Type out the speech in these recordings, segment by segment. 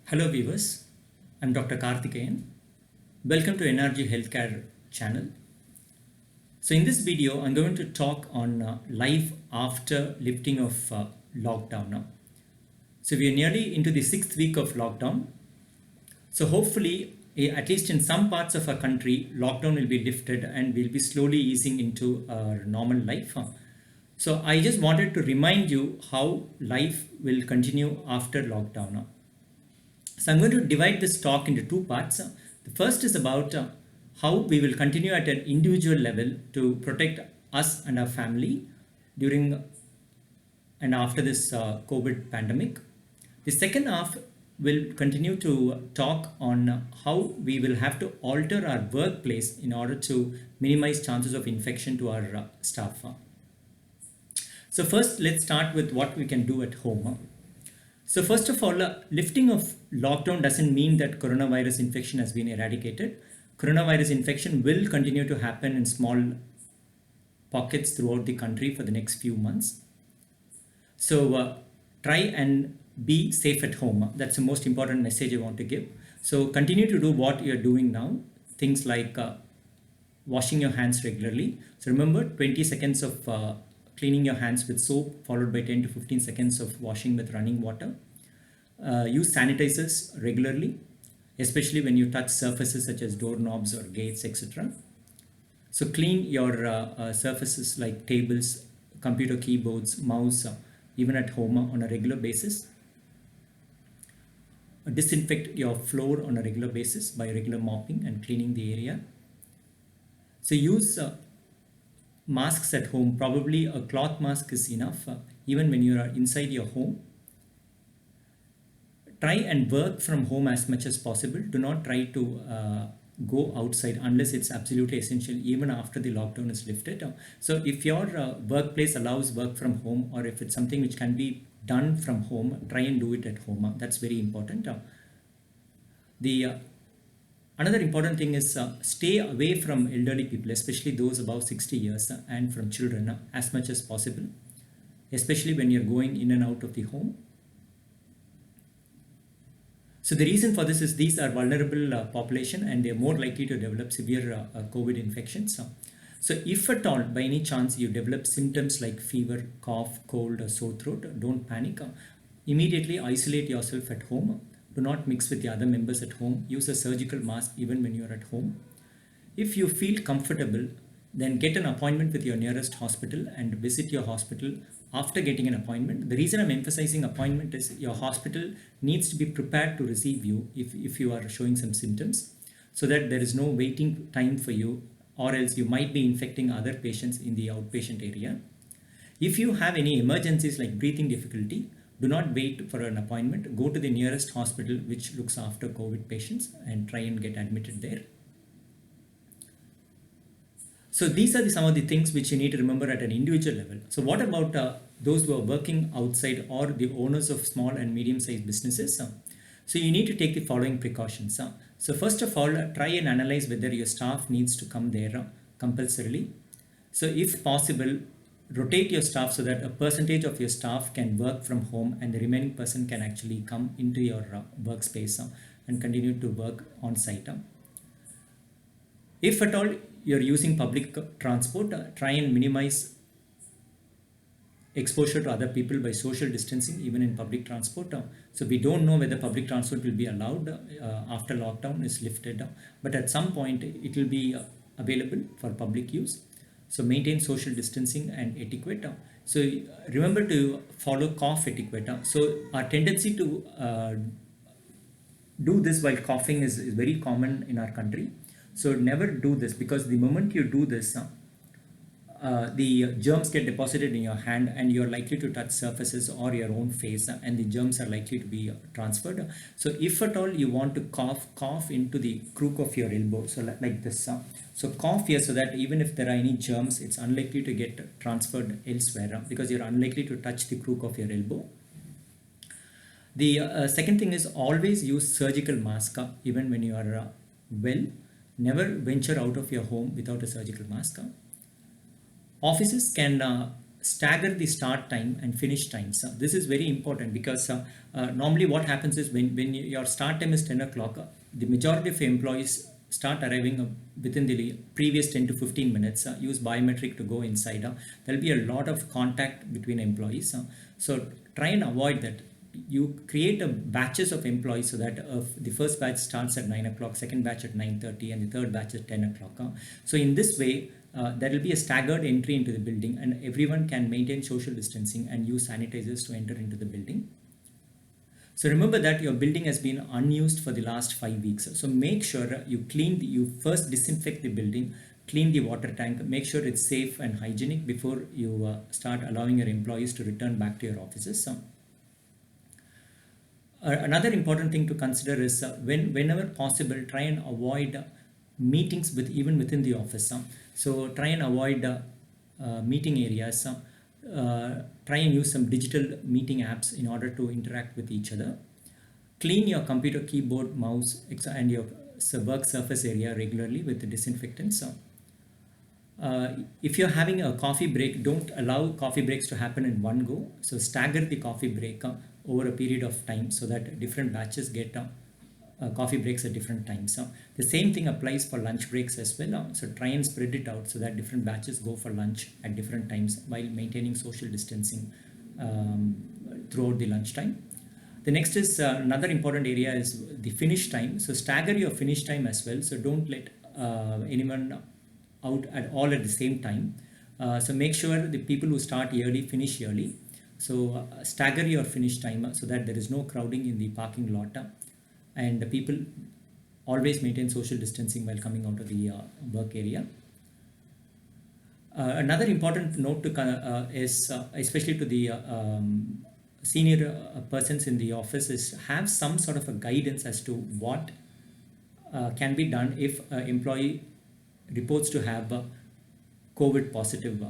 Hello viewers, I'm Dr. Karthikeyan. Welcome to NRG Healthcare channel. So in this video, I'm going to talk on life after lifting of lockdown now. So we are nearly into the 6th week of lockdown. So hopefully, at least in some parts of our country, lockdown will be lifted and we'll be slowly easing into our normal life. So I just wanted to remind you how life will continue after lockdown now. So I'm going to divide this talk into two parts. The first is about how we will continue at an individual level to protect us and our family during and after this COVID pandemic. The second half will continue to talk on how we will have to alter our workplace in order to minimize chances of infection to our staff. So first, let's start with what we can do at home. So first of all, lifting of lockdown doesn't mean that coronavirus infection has been eradicated. Coronavirus infection will continue to happen in small pockets throughout the country for the next few months. So try and be safe at home. That's the most important message I want to give. So continue to do what you're doing now. Things like washing your hands regularly. So remember 20 seconds of cleaning your hands with soap followed by 10 to 15 seconds of washing with running water. Use sanitizers regularly, especially when you touch surfaces such as doorknobs or gates, etc. So clean your surfaces like tables, computer keyboards, mouse, even at home on a regular basis. Disinfect your floor on a regular basis by regular mopping and cleaning the area. So use masks at home. Probably a cloth mask is enough, even when you are inside your home. Try and work from home as much as possible. Do not try to go outside unless it's absolutely essential, even after the lockdown is lifted. So if your workplace allows work from home, or if it's something which can be done from home, try and do it at home. That's very important. Another important thing is stay away from elderly people, especially those above 60 years, and from children as much as possible, especially when you're going in and out of the home. So the reason for this is these are vulnerable population and they're more likely to develop severe COVID infections. So if at all, by any chance, you develop symptoms like fever, cough, cold, or sore throat, don't panic. Immediately isolate yourself at home. Do not mix with the other members at home. Use a surgical mask even when you're at home. If you feel comfortable, then get an appointment with your nearest hospital and visit your hospital after getting an appointment. The reason I'm emphasizing appointment is your hospital needs to be prepared to receive you if you are showing some symptoms, so that there is no waiting time for you, or else you might be infecting other patients in the outpatient area. If you have any emergencies like breathing difficulty, do not wait for an appointment. Go to the nearest hospital which looks after COVID patients and try and get admitted there. So these are some of the things which you need to remember at an individual level. So what about those who are working outside or the owners of small and medium-sized businesses? So you need to take the following precautions. So first of all, try and analyze whether your staff needs to come there compulsorily. So if possible, rotate your staff so that a percentage of your staff can work from home and the remaining person can actually come into your workspace and continue to work on site. If at all you're using public transport, try and minimize exposure to other people by social distancing even in public transport. So we don't know whether public transport will be allowed after lockdown is lifted, but at some point it will be available for public use. So maintain social distancing and etiquette. So remember to follow cough etiquette. So our tendency to do this while coughing is very common in our country. So never do this, because the moment you do this, the germs get deposited in your hand and you're likely to touch surfaces or your own face, and the germs are likely to be transferred. So if at all you want to cough into the crook of your elbow, so like this. So cough here so that even if there are any germs, it's unlikely to get transferred elsewhere because you're unlikely to touch the crook of your elbow. The second thing is always use surgical mask even when you are well. Never venture out of your home without a surgical mask. Offices can stagger the start time and finish times. This is very important because normally what happens is when your start time is 10 o'clock, the majority of employees start arriving within the previous 10 to 15 minutes, use biometric to go inside. There'll be a lot of contact between employees. So try and avoid that. You create a batches of employees so that the first batch starts at 9 o'clock, second batch at 9:30, and the third batch at 10 o'clock. So in this way, there will be a staggered entry into the building, and everyone can maintain social distancing and use sanitizers to enter into the building. So remember that your building has been unused for the last 5 weeks. So make sure you first disinfect the building, clean the water tank, make sure it's safe and hygienic before you start allowing your employees to return back to your offices. Another important thing to consider is whenever possible, try and avoid meetings even within the office. So try and avoid meeting areas. Try and use some digital meeting apps in order to interact with each other. Clean your computer keyboard, mouse, and your work surface area regularly with the disinfectants. If you're having a coffee break, don't allow coffee breaks to happen in one go. So stagger the coffee break over a period of time so that different batches get coffee breaks at different times. The same thing applies for lunch breaks as well. So try and spread it out so that different batches go for lunch at different times while maintaining social distancing throughout the lunchtime. The next is another important area is the finish time. So stagger your finish time as well. So don't let anyone out at all at the same time. So make sure the people who start early finish early. So stagger your finish time so that there is no crowding in the parking lot, and the people always maintain social distancing while coming out of the work area. Another important note is especially to the senior persons in the office is have some sort of a guidance as to what can be done if an employee reports to have COVID positive.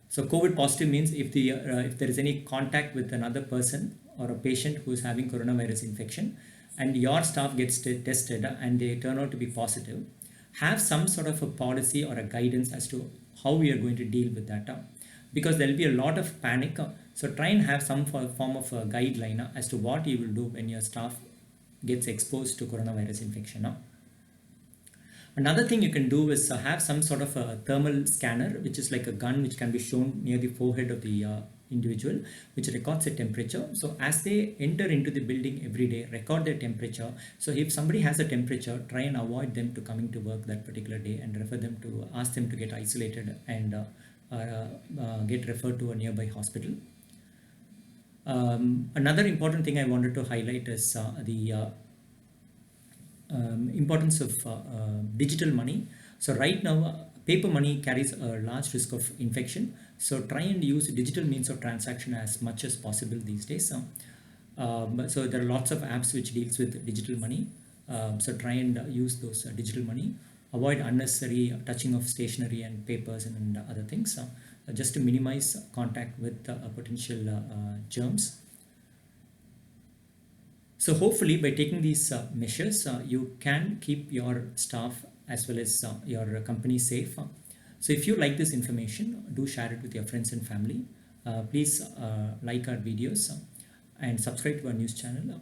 So COVID positive means if there is any contact with another person or a patient who is having coronavirus infection, and your staff gets tested and they turn out to be positive, have some sort of a policy or a guidance as to how we are going to deal with that. Because there will be a lot of panic. So try and have some form of a guideline as to what you will do when your staff gets exposed to coronavirus infection. Another thing you can do is have some sort of a thermal scanner, which is like a gun which can be shown near the forehead of the individual, which records the temperature. So as they enter into the building every day, record their temperature. So if somebody has a temperature, try and avoid them to coming to work that particular day and ask them to get isolated and get referred to a nearby hospital. Another important thing I wanted to highlight is the importance of digital money. So right now, paper money carries a large risk of infection. So try and use digital means of transaction as much as possible these days. So there are lots of apps which deals with digital money. So try and use those digital money. Avoid unnecessary touching of stationery and papers and other things, just to minimize contact with potential germs. So hopefully by taking these measures, you can keep your staff as well as your company safe. So if you like this information, do share it with your friends and family. Please like our videos and subscribe to our news channel,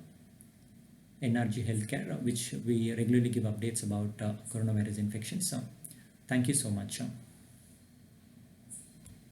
NRG Healthcare, which we regularly give updates about coronavirus infections. Thank you so much.